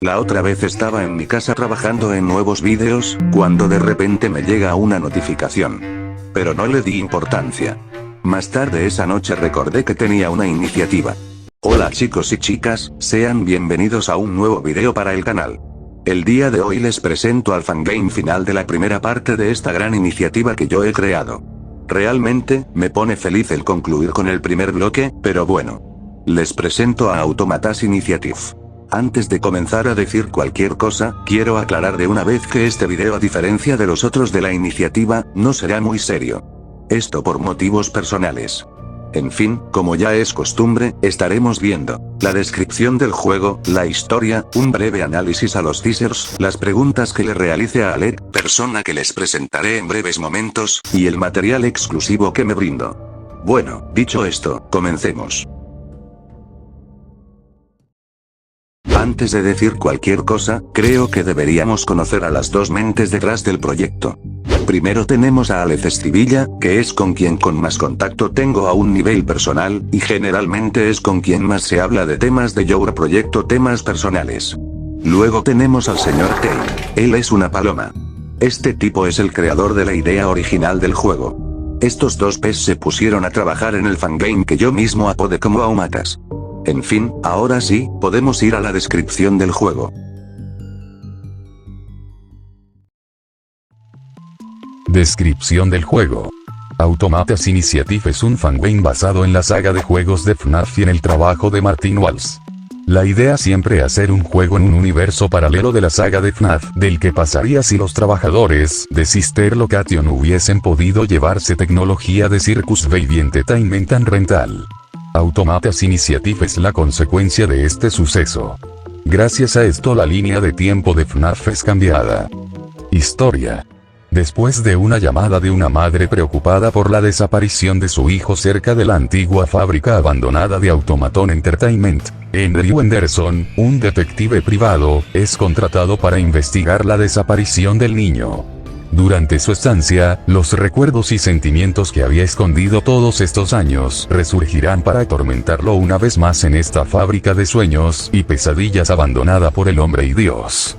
La otra vez estaba en mi casa trabajando en nuevos vídeos, cuando de repente me llega una notificación. Pero no le di importancia. Más tarde esa noche recordé que tenía una iniciativa. Hola chicos y chicas, sean bienvenidos a un nuevo video para el canal. El día de hoy les presento al fangame final de la primera parte de esta gran iniciativa que yo he creado. Realmente, me pone feliz el concluir con el primer bloque, pero bueno. Les presento a Automatas Initiative. Antes de comenzar a decir cualquier cosa, quiero aclarar de una vez que este video, a diferencia de los otros de la iniciativa, no será muy serio. Esto por motivos personales. En fin, como ya es costumbre, estaremos viendo la descripción del juego, la historia, un breve análisis a los teasers, las preguntas que le realice a Alec, persona que les presentaré en breves momentos, y el material exclusivo que me brindo. Bueno, dicho esto, comencemos. Antes de decir cualquier cosa, creo que deberíamos conocer a las dos mentes detrás del proyecto. Primero tenemos a Alec Estivilla, que es con quien con más contacto tengo a un nivel personal, y generalmente es con quien más se habla de temas de Your Proyecto, temas personales. Luego tenemos al señor Kane. Él es una paloma. Este tipo es el creador de la idea original del juego. Estos dos pes se pusieron a trabajar en el fangame que yo mismo apodé como Automatas. En fin, ahora sí, podemos ir a la descripción del juego. Descripción del juego. Automatas Initiative es un fangame basado en la saga de juegos de FNAF y en el trabajo de Martin Walsh. La idea siempre hacer un juego en un universo paralelo de la saga de FNAF, del que pasaría si los trabajadores de Sister Location hubiesen podido llevarse tecnología de Circus Baby Entertainment and Rental. Automatas Initiative es la consecuencia de este suceso. Gracias a esto la línea de tiempo de FNAF es cambiada. Historia. Después de una llamada de una madre preocupada por la desaparición de su hijo cerca de la antigua fábrica abandonada de Automaton Entertainment, Andrew Henderson, un detective privado, es contratado para investigar la desaparición del niño. Durante su estancia, los recuerdos y sentimientos que había escondido todos estos años resurgirán para atormentarlo una vez más en esta fábrica de sueños y pesadillas abandonada por el hombre y Dios.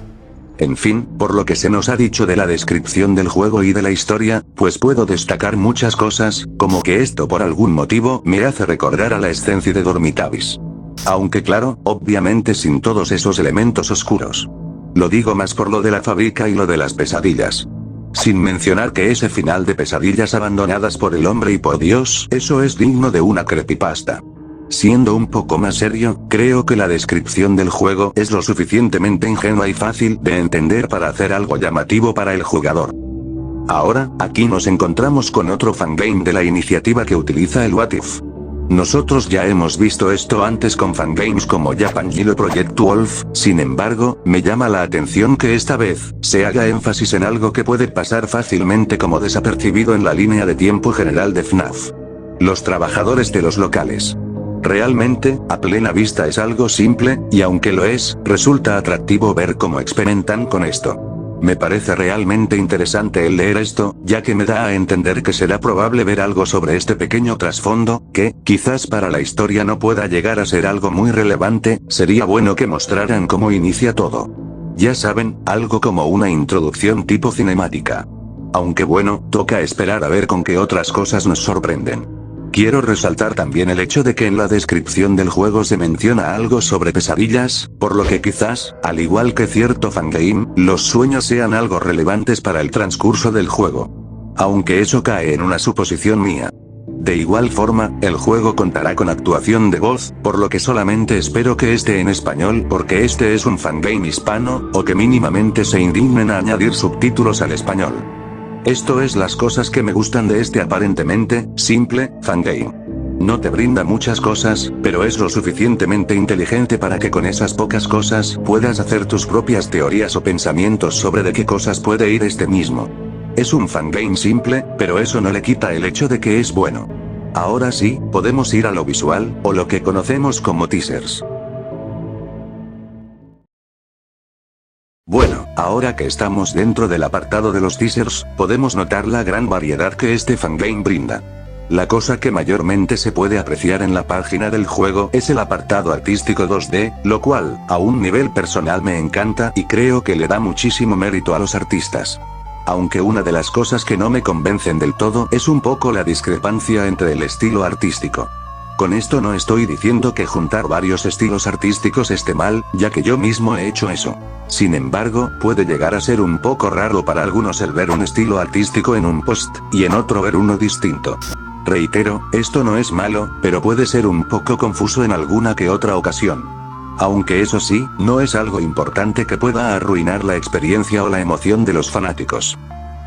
En fin, por lo que se nos ha dicho de la descripción del juego y de la historia, pues puedo destacar muchas cosas, como que esto por algún motivo me hace recordar a la esencia de Dormitavis. Aunque claro, obviamente sin todos esos elementos oscuros. Lo digo más por lo de la fábrica y lo de las pesadillas. Sin mencionar que ese final de pesadillas abandonadas por el hombre y por Dios, eso es digno de una creepypasta. Siendo un poco más serio, creo que la descripción del juego es lo suficientemente ingenua y fácil de entender para hacer algo llamativo para el jugador. Ahora, aquí nos encontramos con otro fangame de la iniciativa que utiliza el What If. Nosotros ya hemos visto esto antes con fangames como Japan Gilo Project Wolf, sin embargo, me llama la atención que esta vez, se haga énfasis en algo que puede pasar fácilmente como desapercibido en la línea de tiempo general de FNAF. Los trabajadores de los locales. Realmente, a plena vista es algo simple, y aunque lo es, resulta atractivo ver cómo experimentan con esto. Me parece realmente interesante el leer esto, ya que me da a entender que será probable ver algo sobre este pequeño trasfondo, que, quizás para la historia no pueda llegar a ser algo muy relevante, sería bueno que mostraran cómo inicia todo. Ya saben, algo como una introducción tipo cinemática. Aunque bueno, toca esperar a ver con qué otras cosas nos sorprenden. Quiero resaltar también el hecho de que en la descripción del juego se menciona algo sobre pesadillas, por lo que quizás, al igual que cierto fangame, los sueños sean algo relevantes para el transcurso del juego. Aunque eso cae en una suposición mía. De igual forma, el juego contará con actuación de voz, por lo que solamente espero que esté en español porque este es un fangame hispano, o que mínimamente se indignen a añadir subtítulos al español. Esto es las cosas que me gustan de este aparentemente, simple, fangame. No te brinda muchas cosas, pero es lo suficientemente inteligente para que con esas pocas cosas puedas hacer tus propias teorías o pensamientos sobre de qué cosas puede ir este mismo. Es un fangame simple, pero eso no le quita el hecho de que es bueno. Ahora sí, podemos ir a lo visual, o lo que conocemos como teasers. Bueno, ahora que estamos dentro del apartado de los teasers, podemos notar la gran variedad que este fangame brinda. La cosa que mayormente se puede apreciar en la página del juego es el apartado artístico 2D, lo cual, a un nivel personal me encanta y creo que le da muchísimo mérito a los artistas. Aunque una de las cosas que no me convencen del todo es un poco la discrepancia entre el estilo artístico. Con esto no estoy diciendo que juntar varios estilos artísticos esté mal, ya que yo mismo he hecho eso. Sin embargo, puede llegar a ser un poco raro para algunos el ver un estilo artístico en un post, y en otro ver uno distinto. Reitero, esto no es malo, pero puede ser un poco confuso en alguna que otra ocasión. Aunque eso sí, no es algo importante que pueda arruinar la experiencia o la emoción de los fanáticos.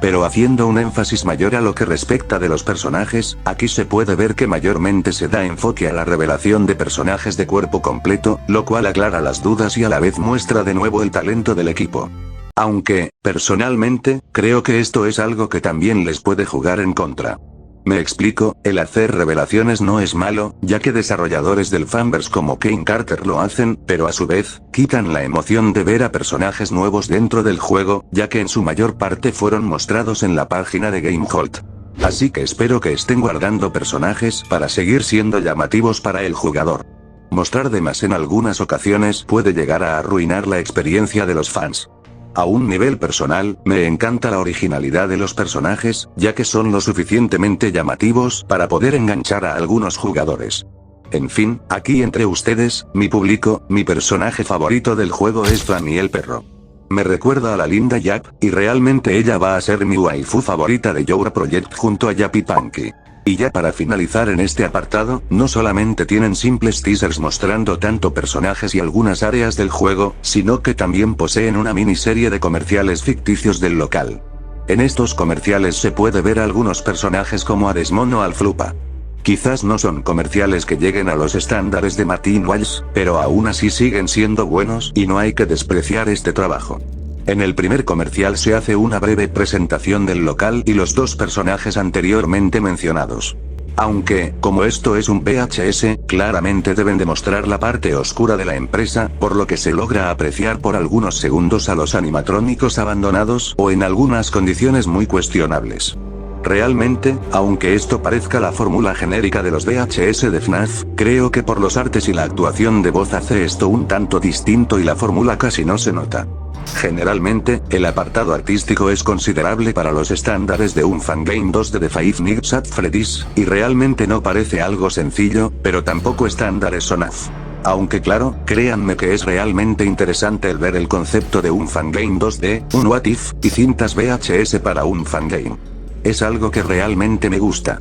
Pero haciendo un énfasis mayor a lo que respecta de los personajes, aquí se puede ver que mayormente se da enfoque a la revelación de personajes de cuerpo completo, lo cual aclara las dudas y a la vez muestra de nuevo el talento del equipo. Aunque, personalmente, creo que esto es algo que también les puede jugar en contra. Me explico, el hacer revelaciones no es malo, ya que desarrolladores del fanverse como Kane Carter lo hacen, pero a su vez, quitan la emoción de ver a personajes nuevos dentro del juego, ya que en su mayor parte fueron mostrados en la página de GameHolt. Así que espero que estén guardando personajes para seguir siendo llamativos para el jugador. Mostrar de más en algunas ocasiones puede llegar a arruinar la experiencia de los fans. A un nivel personal, me encanta la originalidad de los personajes, ya que son lo suficientemente llamativos para poder enganchar a algunos jugadores. En fin, aquí entre ustedes, mi público, mi personaje favorito del juego es Fanny el perro. Me recuerda a la linda Yap, y realmente ella va a ser mi waifu favorita de Joura Project junto a Yap y Punky. Y ya para finalizar en este apartado, no solamente tienen simples teasers mostrando tanto personajes y algunas áreas del juego, sino que también poseen una miniserie de comerciales ficticios del local. En estos comerciales se puede ver a algunos personajes como a Desmond o al Flupa. Quizás no son comerciales que lleguen a los estándares de Martin Walsh, pero aún así siguen siendo buenos y no hay que despreciar este trabajo. En el primer comercial se hace una breve presentación del local y los dos personajes anteriormente mencionados. Aunque, como esto es un VHS, claramente deben demostrar la parte oscura de la empresa, por lo que se logra apreciar por algunos segundos a los animatrónicos abandonados o en algunas condiciones muy cuestionables. Realmente, aunque esto parezca la fórmula genérica de los VHS de FNAF, creo que por los artes y la actuación de voz hace esto un tanto distinto y la fórmula casi no se nota. Generalmente, el apartado artístico es considerable para los estándares de un fangame 2 de The Five Nights at Freddy's, y realmente no parece algo sencillo, pero tampoco estándares SONAF. Aunque claro, créanme que es realmente interesante el ver el concepto de un fangame 2D, un What If, y cintas VHS para un fangame. Es algo que realmente me gusta.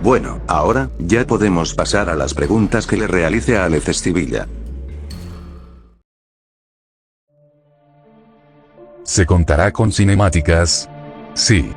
Bueno, ahora, ya podemos pasar a las preguntas que le realice a Alex Estivilla. ¿Se contará con cinemáticas? Sí.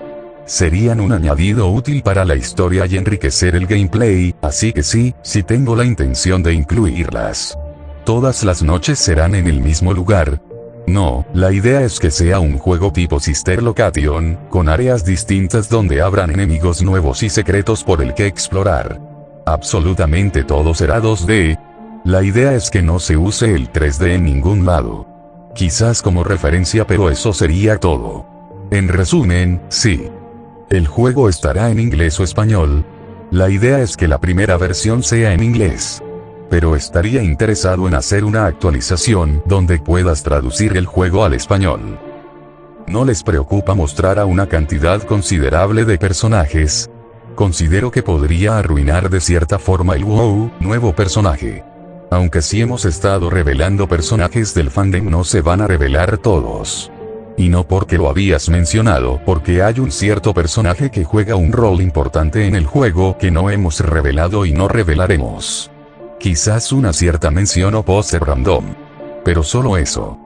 Serían un añadido útil para la historia y enriquecer el gameplay, así que sí tengo la intención de incluirlas. ¿Todas las noches serán en el mismo lugar? No, la idea es que sea un juego tipo Sister Location, con áreas distintas donde habrán enemigos nuevos y secretos por el que explorar. Absolutamente todo será 2D. La idea es que no se use el 3D en ningún lado. Quizás como referencia, pero eso sería todo. En resumen, sí. El juego estará en inglés o español. La idea es que la primera versión sea en inglés. Pero estaría interesado en hacer una actualización donde puedas traducir el juego al español. ¿No les preocupa mostrar a una cantidad considerable de personajes? Considero que podría arruinar de cierta forma el wow, nuevo personaje. Aunque sí hemos estado revelando personajes del fandom, no se van a revelar todos. Y no porque lo habías mencionado, porque hay un cierto personaje que juega un rol importante en el juego que no hemos revelado y no revelaremos. Quizás una cierta mención o póster random. Pero solo eso.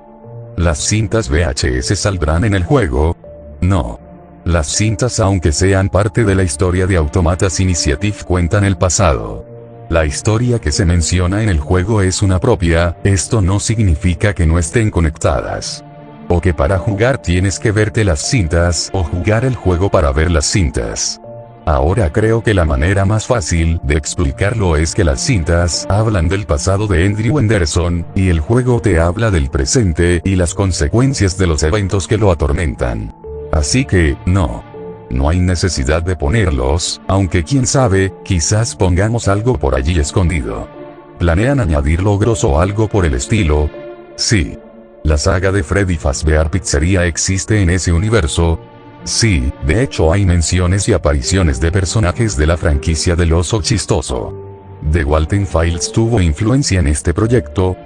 ¿Las cintas VHS saldrán en el juego? No. Las cintas, aunque sean parte de la historia de Automatas Initiative, cuentan el pasado. La historia que se menciona en el juego es una propia, esto no significa que no estén conectadas. O que para jugar tienes que verte las cintas, o jugar el juego para ver las cintas. Ahora creo que la manera más fácil de explicarlo es que las cintas hablan del pasado de Andrew Henderson, y el juego te habla del presente y las consecuencias de los eventos que lo atormentan. Así que, no. No hay necesidad de ponerlos, aunque quién sabe, quizás pongamos algo por allí escondido. ¿Planean añadir logros o algo por el estilo? Sí. ¿La saga de Freddy Fazbear Pizzeria existe en ese universo? Sí, de hecho hay menciones y apariciones de personajes de la franquicia del oso chistoso. ¿The Walten Files tuvo influencia en este proyecto?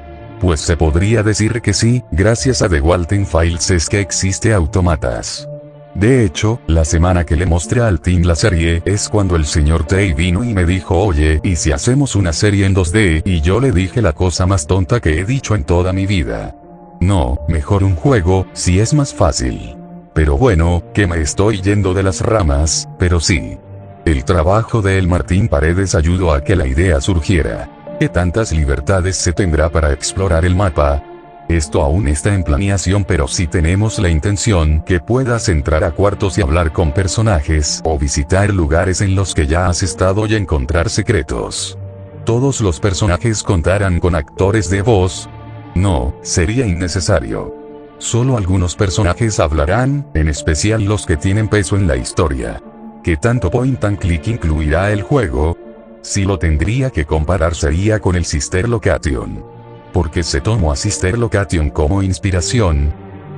Pues se podría decir que sí, gracias a The Walten Files es que existe Autómatas. De hecho, la semana que le mostré al team la serie es cuando el señor Tay vino y me dijo, oye, ¿y si hacemos una serie en 2D? Y yo le dije la cosa más tonta que he dicho en toda mi vida. No, mejor un juego, si es más fácil. Pero bueno, que me estoy yendo de las ramas, pero sí. El trabajo de El Martín Paredes ayudó a que la idea surgiera. ¿Qué tantas libertades se tendrá para explorar el mapa? Esto aún está en planeación, pero sí tenemos la intención que puedas entrar a cuartos y hablar con personajes o visitar lugares en los que ya has estado y encontrar secretos. ¿Todos los personajes contarán con actores de voz? No, sería innecesario. Solo algunos personajes hablarán, en especial los que tienen peso en la historia. ¿Qué tanto point and click incluirá el juego? Si lo tendría que comparar sería con el Sister Location. Porque se tomó a Sister Location como inspiración.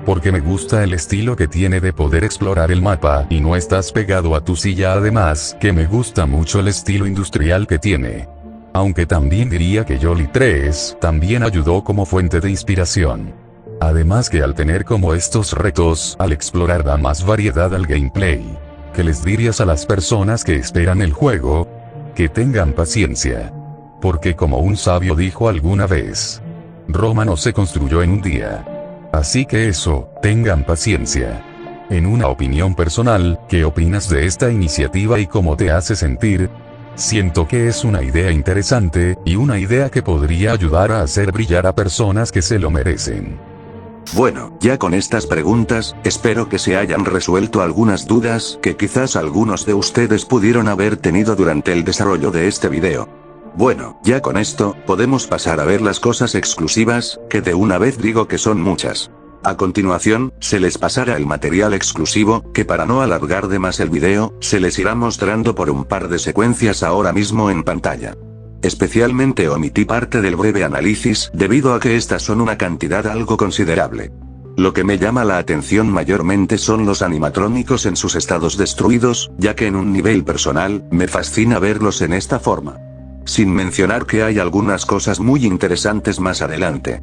Porque me gusta el estilo que tiene de poder explorar el mapa y no estás pegado a tu silla, además que me gusta mucho el estilo industrial que tiene. Aunque también diría que Jolly 3 también ayudó como fuente de inspiración. Además que al tener como estos retos, al explorar da más variedad al gameplay. ¿Qué les dirías a las personas que esperan el juego? Que tengan paciencia. Porque como un sabio dijo alguna vez, Roma no se construyó en un día. Así que eso, tengan paciencia. En una opinión personal, ¿qué opinas de esta iniciativa y cómo te hace sentir? Siento que es una idea interesante, y una idea que podría ayudar a hacer brillar a personas que se lo merecen. Bueno, ya con estas preguntas, espero que se hayan resuelto algunas dudas que quizás algunos de ustedes pudieron haber tenido durante el desarrollo de este video. Bueno, ya con esto, podemos pasar a ver las cosas exclusivas, que de una vez digo que son muchas. A continuación, se les pasará el material exclusivo, que para no alargar de más el video, se les irá mostrando por un par de secuencias ahora mismo en pantalla. Especialmente omití parte del breve análisis, debido a que estas son una cantidad algo considerable. Lo que me llama la atención mayormente son los animatrónicos en sus estados destruidos, ya que en un nivel personal, me fascina verlos en esta forma. Sin mencionar que hay algunas cosas muy interesantes más adelante.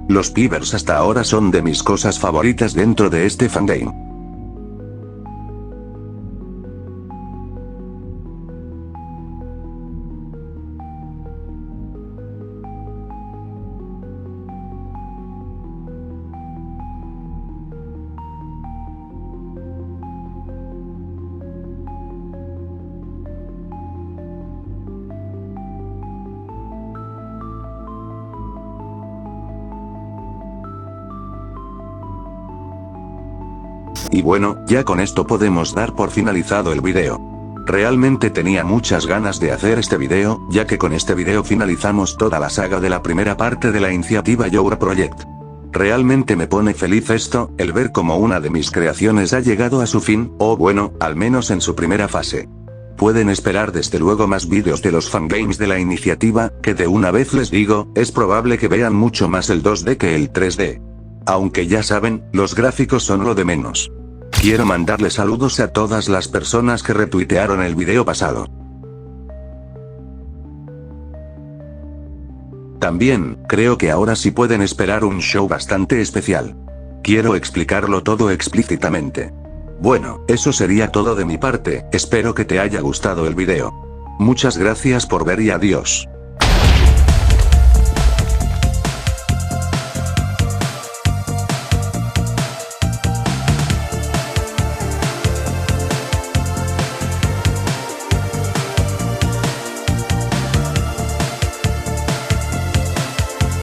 Los pibers hasta ahora son de mis cosas favoritas dentro de este fangame. Y bueno, ya con esto podemos dar por finalizado el video. Realmente tenía muchas ganas de hacer este video, ya que con este video finalizamos toda la saga de la primera parte de la iniciativa Your Project. Realmente me pone feliz esto, el ver cómo una de mis creaciones ha llegado a su fin, o bueno, al menos en su primera fase. Pueden esperar desde luego más vídeos de los fangames de la iniciativa, que de una vez les digo, es probable que vean mucho más el 2D que el 3D. Aunque ya saben, los gráficos son lo de menos. Quiero mandarle saludos a todas las personas que retuitearon el video pasado. También, creo que ahora sí pueden esperar un show bastante especial. Quiero explicarlo todo explícitamente. Bueno, eso sería todo de mi parte, espero que te haya gustado el video. Muchas gracias por ver y adiós.